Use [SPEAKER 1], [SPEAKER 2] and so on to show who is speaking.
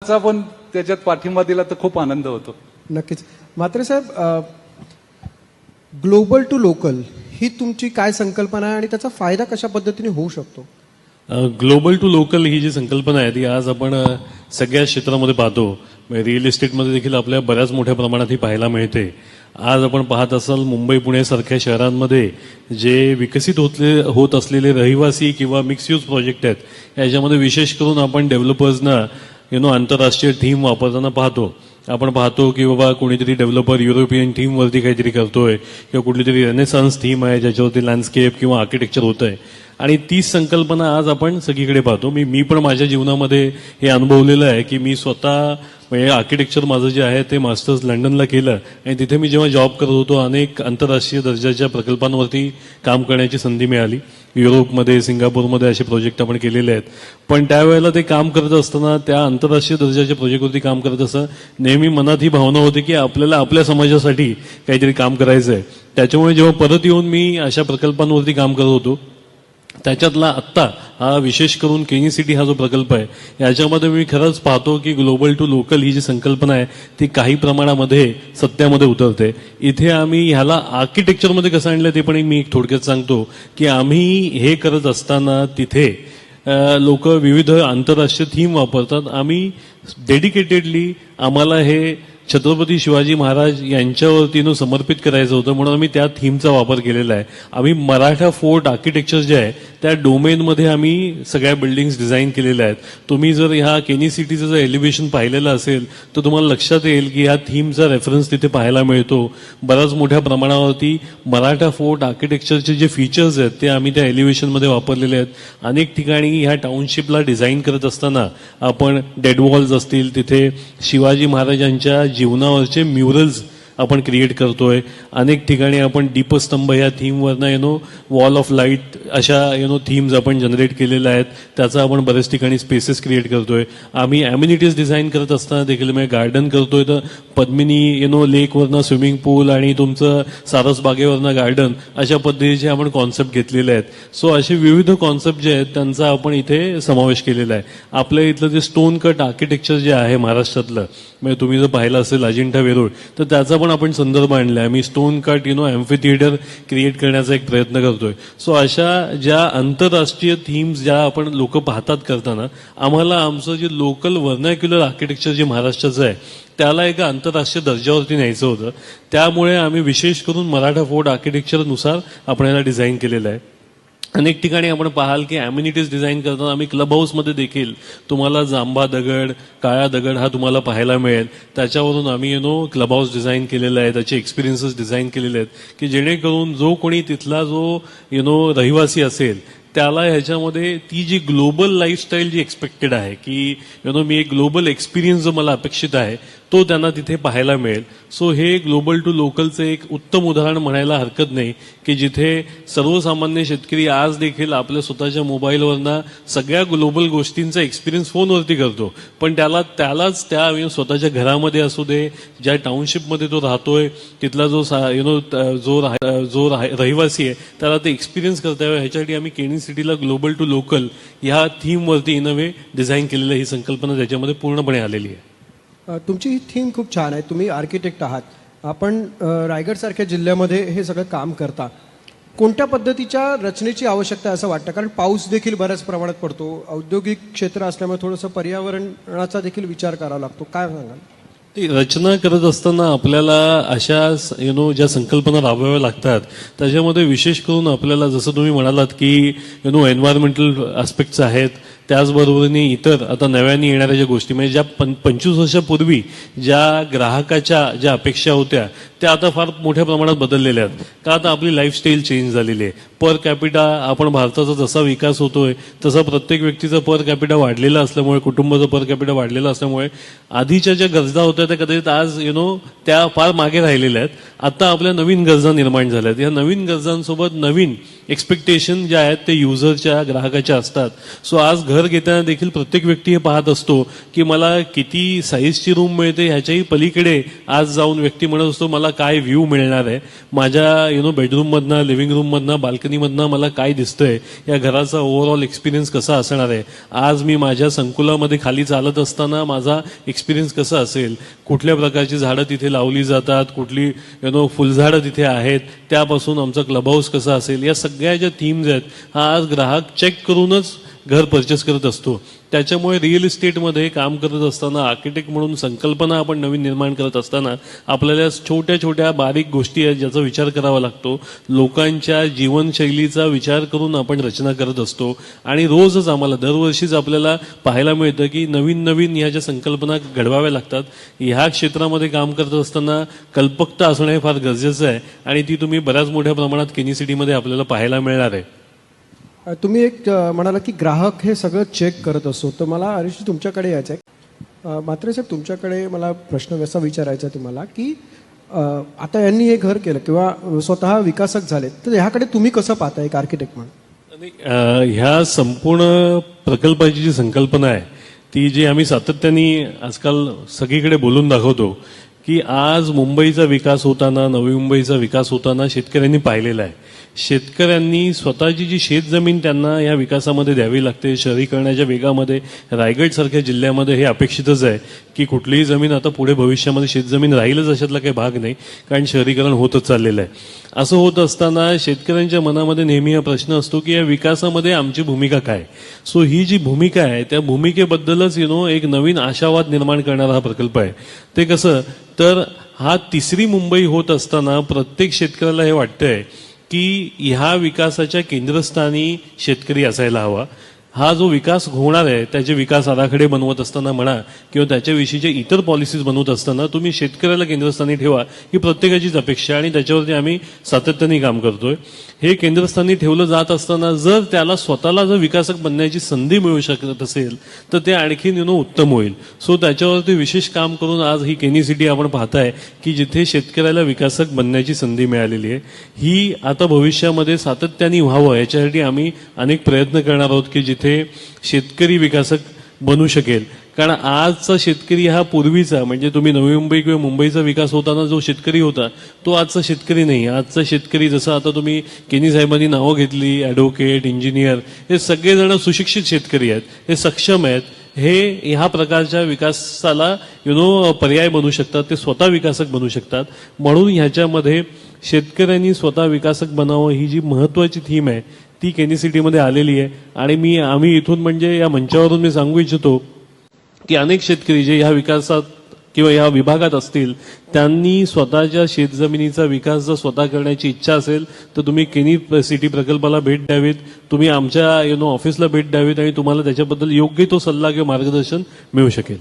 [SPEAKER 1] चा पण त्याच्यात पाठिंबा दिला तर खूप आनंद होतो.
[SPEAKER 2] नक्कीच. म्हात्रे साहेब, ग्लोबल टू लोकल ही तुमची काय संकल्पना आहे आणि त्याचा फायदा कशा पद्धतीने होऊ शकतो?
[SPEAKER 3] ग्लोबल टू लोकल ही जी संकल्पना आहे ती आज आपण सगळ्या क्षेत्रामध्ये पाहतो. रिअल इस्टेटमध्ये देखील आपल्या बऱ्याच मोठ्या प्रमाणात ही पाहायला मिळते. आज आपण पाहत असाल मुंबई पुणे सारख्या शहरांमध्ये जे विकसित होत असलेले रहिवासी किंवा मिक्स यूज प्रोजेक्ट आहेत याच्यामध्ये विशेष करून आपण डेव्हलपर्सना आंतरराष्ट्रीय थीम वापरताना पाहतो. आपण पाहतो की बाबा कोणीतरी डेव्हलपर युरोपियन थीमवरती काहीतरी करतोय किंवा कुठली तरी रेनेसान्स थीम आहे ज्याच्यावरती लँडस्केप किंवा आर्किटेक्चर होत आहे. आणि तीच संकल्पना आज आपण सगळीकडे पाहतो. मी पण माझ्या जीवनामध्ये हे अनुभवलेलं आहे की मी स्वतः म्हणजे आर्किटेक्चर माझं जे आहे ते मास्टर्स लंडनला केलं आणि तिथे मी जेव्हा जॉब करत होतो अनेक आंतरराष्ट्रीय दर्जाच्या प्रकल्पांवरती काम करण्याची संधी मिळाली. युरोपमध्ये सिंगापूरमध्ये असे प्रोजेक्ट आपण केलेले आहेत. पण त्यावेळेला ते काम करत असताना त्या आंतरराष्ट्रीय दर्जाच्या प्रोजेक्टवरती काम करत असताना नेहमी मनात ही भावना होती की आपल्याला आपल्या समाजासाठी काहीतरी काम करायचं आहे. त्याच्यामुळे जेव्हा परत येऊन मी अशा प्रकल्पांवरती काम करत होतो त्याच्यातला आत्ता हा विशेष करून केनी सिटी हा जो प्रकल्प आहे याच्यामध्ये मी खरंच पाहतो की ग्लोबल टू लोकल ही जी संकल्पना आहे ती काही प्रमाणामध्ये सत्यामध्ये उतरते. इथे आम्ही ह्याला आर्किटेक्चरमध्ये कसं आणलं ते पण मी थोडक्यात सांगतो की आम्ही हे करत असताना तिथे लोक विविध आंतरराष्ट्रीय थीम वापरतात. आम्ही डेडिकेटेडली आम्हाला हे छत्रपती शिवाजी महाराज यांच्यावरती समर्पित करायचं होतं म्हणून आम्ही त्या थीमचा वापर केलेला आहे. आम्ही मराठा फोर्ट आर्किटेक्चर जे आहे त्या डोमेनमध्ये आम्ही सगळ्या बिल्डिंग्स डिझाईन केलेल्या आहेत. तुम्ही जर ह्या केनी सिटीचं जर एलिव्हेशन पाहिलेलं असेल तर तुम्हाला लक्षात येईल की ह्या थीमचा रेफरन्स तिथे पाहायला मिळतो. बऱ्याच मोठ्या प्रमाणावरती मराठा फोर्ट आर्किटेक्चरचे जे फीचर्स आहेत ते आम्ही त्या एलिव्हेशनमध्ये वापरलेले आहेत. अनेक ठिकाणी ह्या टाउनशिपला डिझाईन करत असताना आपण डेड वॉल्स असतील तिथे शिवाजी महाराजांच्या जीवनावरचे म्युरल्स आपण क्रिएट करतोय. अनेक ठिकाणी आपण दीपस्तंभ या थीमवरनं वॉल ऑफ लाईट अशा थीम्स आपण जनरेट केलेल्या आहेत. त्याचा आपण बऱ्याच ठिकाणी स्पेसेस क्रिएट करतोय. आम्ही ॲम्युनिटीज डिझाईन करत असताना देखील म्हणजे गार्डन करतोय तर पद्मिनी लेकवरनं स्विमिंग पूल आणि तुमचं सारसबागेवरनं गार्डन अशा पद्धतीचे आपण कॉन्सेप्ट घेतलेले आहेत. सो असे विविध कॉन्सेप्ट जे आहेत त्यांचा आपण इथे समावेश केलेला आहे. आपल्या इथलं जे स्टोन कट आर्किटेक्चर जे आहे महाराष्ट्रातलं म्हणजे तुम्ही जर पाहिलं असेल अजिंठा वेरूळ तर त्याचा पण आपण संदर्भ आणलाय. आम्ही stone cut amphi theatre create करण्याचा एक प्रयत्न करतोय. सो अशा ज्या आंतरराष्ट्रीय थीम्स ज्या आपण लोक पाहतात करताना आम्हाला आमचं जे लोकल व्हर्नॅक्युलर आर्किटेक्चर जे महाराष्ट्राचं आहे त्याला एका आंतरराष्ट्रीय दर्जावरती न्यायचं होतं. त्यामुळे आम्ही विशेष करून मराठा फोर्ट आर्किटेक्चरनुसार आपण याला डिझाईन केलेलं आहे. अनेक ठिकाणी आपण पाहाल की ॲम्युनिटीज डिझाईन करताना आम्ही क्लब हाऊसमध्ये देखील तुम्हाला जांभा दगड काळा दगड हा तुम्हाला पाहायला मिळेल. त्याच्यावरून आम्ही क्लब हाऊस डिझाईन केलेलं आहे. त्याचे एक्सपिरियन्सेस डिझाईन केलेले आहेत की जेणेकरून जो कोणी तिथला जो रहिवासी असेल त्याला ह्याच्यामध्ये ती जी ग्लोबल लाईफस्टाईल जी एक्सपेक्टेड आहे की मी एक ग्लोबल एक्सपिरियन्स जो मला अपेक्षित आहे तो त्यांना तिथे पाहायला मिळेल. सो हे ग्लोबल टू लोकलचं एक उत्तम उदाहरण म्हणायला हरकत नाही की जिथे सर्वसामान्य शेतकरी आज देखील आपल्या स्वतःच्या मोबाईलवरनं सगळ्या ग्लोबल गोष्टींचा एक्सपिरियन्स फोनवरती करतो. पण त्यालाच त्या स्वतःच्या घरामध्ये असू दे ज्या टाउनशिपमध्ये तो राहतोय तिथला जो रहिवासी आहे त्याला ते एक्सपिरियन्स करता यावं ह्याच्यासाठी आम्ही केनी सिटीला ग्लोबल टू लोकल ह्या थीमवरती इन अ वे डिझाईन केलेलं ही संकल्पना त्याच्यामध्ये पूर्णपणे आलेली आहे.
[SPEAKER 2] तुमची ही थीम खूप छान आहे. तुम्ही आर्किटेक्ट आहात. आपण रायगडसारख्या जिल्ह्यामध्ये हे सगळं काम करता. कोणत्या पद्धतीच्या रचनेची आवश्यकता आहे असं वाटतं? कारण पाऊस देखील बऱ्याच प्रमाणात पडतो. औद्योगिक क्षेत्र असल्यामुळे थोडंसं पर्यावरणाचा देखील विचार करावा लागतो. काय सांगाल?
[SPEAKER 3] ती रचना करत असताना आपल्याला अशा ज्या संकल्पना राबवाव्या लागतात त्याच्यामध्ये विशेष करून आपल्याला जसं तुम्ही म्हणालात की एन्व्हायरमेंटल ॲस्पेक्ट्स आहेत त्याचबरोबरीने इतर आता नव्याने येणाऱ्या ज्या गोष्टी म्हणजे ज्या 25 वर्षापूर्वी ज्या ग्राहकाच्या ज्या अपेक्षा होत्या त्या आता फार मोठ्या प्रमाणात बदललेल्या आहेत. का आता आपली लाईफस्टाईल चेंज झालेली आहे. पर कॅपिटा आपण भारताचा जसा विकास होतोय तसा प्रत्येक व्यक्तीचा पर कॅपिटा वाढलेला असल्यामुळे कुटुंबाचा पर कॅपिटा वाढलेला असल्यामुळे आधीच्या ज्या गरजा होत्या त्या कदाचित आज त्या फार मागे राहिलेल्या आहेत. आता आपल्या नवीन गरजा निर्माण झाल्या आहेत. या नवीन गरजांसोबत नवीन एक्सपेक्टेशन ज्या आहेत ते युजरच्या ग्राहकाच्या असतात. सो आज घर घेताना देखील प्रत्येक व्यक्ती हे पाहत असतो की मला किती साईजची रूम मिळते ह्याच्याही पलीकडे आज जाऊन व्यक्ती म्हणत असतो मला काय व्ह्यू मिळणार आहे, माझ्या बेडरूममधनं, लिव्हिंग रूममधनं, बाल्कनीमधनं मला काय दिसतंय, या घराचा ओव्हरऑल एक्सपिरियन्स कसा असणार आहे, आज मी माझ्या संकुलामध्ये खाली चालत असताना माझा एक्सपिरियन्स कसा असेल, कुठल्या प्रकारची झाडं तिथे लावली जातात, कुठली फुलझाडं तिथे आहेत, त्यापासून आमचा क्लब हाऊस कसा असेल, या सगळ्या ज्या थीम्स आहेत हा आज ग्राहक चेक करूनच घर परचेस करत असतो. त्याच्यामुळे रिअल इस्टेटमध्ये काम करत असताना आर्किटेक्ट म्हणून संकल्पना आपण नवीन निर्माण करत असताना आपल्याला छोट्या छोट्या बारीक गोष्टी आहेत ज्याचा विचार करावा लागतो. लोकांच्या जीवनशैलीचा विचार करून आपण रचना करत असतो आणि रोजच आम्हाला दरवर्षीच आपल्याला पाहायला मिळतं की नवीन नवीन ह्या ज्या संकल्पना घडवाव्या लागतात. ह्या क्षेत्रामध्ये काम करत असताना कल्पकता असणं हे फार गरजेचं आहे आणि ती तुम्ही बऱ्याच मोठ्या प्रमाणात केनी सिटीमध्ये आपल्याला पाहायला मिळणार आहे.
[SPEAKER 2] तुम्ही एक म्हणाला की ग्राहक हे सगळं चेक करत असतो, तर मला हरीशजी तुमच्याकडे यायचं आहे. मात्र साहेब तुमच्याकडे मला प्रश्न असा विचारायचा आहे तुम्हाला की आता यांनी हे घर केलं किंवा स्वतः विकासक झाले, तर ह्याकडे तुम्ही कसं पाहता एक आर्किटेक्ट म्हणून?
[SPEAKER 3] आणि ह्या संपूर्ण प्रकल्पाची जी संकल्पना आहे ती जी आम्ही सातत्याने आजकाल सगळीकडे बोलून दाखवतो की आज मुंबईचा विकास होताना, नवी मुंबईचा विकास होताना शेतकऱ्यांनी पाहिलेला आहे. शेतकऱ्यांनी स्वतःची जी शेतजमीन त्यांना या विकासामध्ये द्यावी लागते. शहरीकरणाच्या वेगामध्ये रायगडसारख्या जिल्ह्यामध्ये हे अपेक्षितच आहे की कुठलीही जमीन आता पुढे भविष्यामध्ये शेतजमीन राहीलच अशातला काही भाग नाही, कारण शहरीकरण होतच चाललेलं आहे. असं होत असताना शेतकऱ्यांच्या मनामध्ये नेहमी हा प्रश्न असतो की या विकासामध्ये आमची भूमिका काय. सो ही जी भूमिका आहे त्या भूमिकेबद्दलच एक नवीन आशावाद निर्माण करणारा हा प्रकल्प आहे. ते कसं तर हा तिसरी मुंबई होत असताना प्रत्येक शेतकऱ्याला हे वाटतंय की ह्या विकासाच्या केंद्रस्थानी शेतकरी असायला हवा. हा जो विकास होणार आहे त्याचे विकास आराखडे बनवत असताना म्हणा किंवा त्याच्याविषयीचे इतर पॉलिसीज बनवत असताना तुम्ही शेतकऱ्याला केंद्रस्थानी ठेवा ही प्रत्येकाचीच अपेक्षा आणि त्याच्यावरती आम्ही सातत्याने काम करतोय. हे केंद्रस्थानी ठेवलं जात असताना जर त्याला स्वतःला जर विकासक बनण्याची संधी मिळू शकत असेल तर ते आणखीन उत्तम होईल. सो त्याच्यावरती विशेष काम करून आज ही केनी सिटी आपण पाहताय की जिथे शेतकऱ्याला विकासक बनण्याची संधी मिळालेली आहे. ही आता भविष्यामध्ये सातत्याने व्हावं याच्यासाठी आम्ही अनेक प्रयत्न करणार आहोत की जिथे शेतकरी विकासक बनू शकेल. कारण आजचा शेतकरी हा पूर्वीचा म्हणजे तुम्ही नवी मुंबई किंवा मुंबईचा विकास होताना जो शेतकरी होता तो आजचा शेतकरी नाही. आजचा शेतकरी जसं आता तुम्ही केनी साहेबांनी नावं घेतली, ॲडव्होकेट, इंजिनियर, हे सगळेजण सुशिक्षित शेतकरी आहेत, हे सक्षम आहेत, हे ह्या प्रकारच्या विकासाला पर्याय बनू शकतात, ते स्वतः विकासक बनू शकतात. म्हणून ह्याच्यामध्ये शेतकऱ्यांनी स्वतः विकासक बनावं ही जी महत्वाची थीम आहे ती केनी सिटीमध्ये आलेली आहे. आणि आम्ही इथून म्हणजे या मंचावरून मी सांगू इच्छितो की अनेक शेतकरी जे ह्या विकासात किंवा या विभागात असतील त्यांनी स्वतःच्या शेतजमिनीचा विकास जर स्वतः करण्याची इच्छा असेल तर तुम्ही केनी सिटी प्रकल्पाला भेट द्यावीत, तुम्ही आमच्या ऑफिसला भेट द्यावीत आणि तुम्हाला त्याच्याबद्दल योग्य तो सल्ला किंवा मार्गदर्शन मिळू शकेल.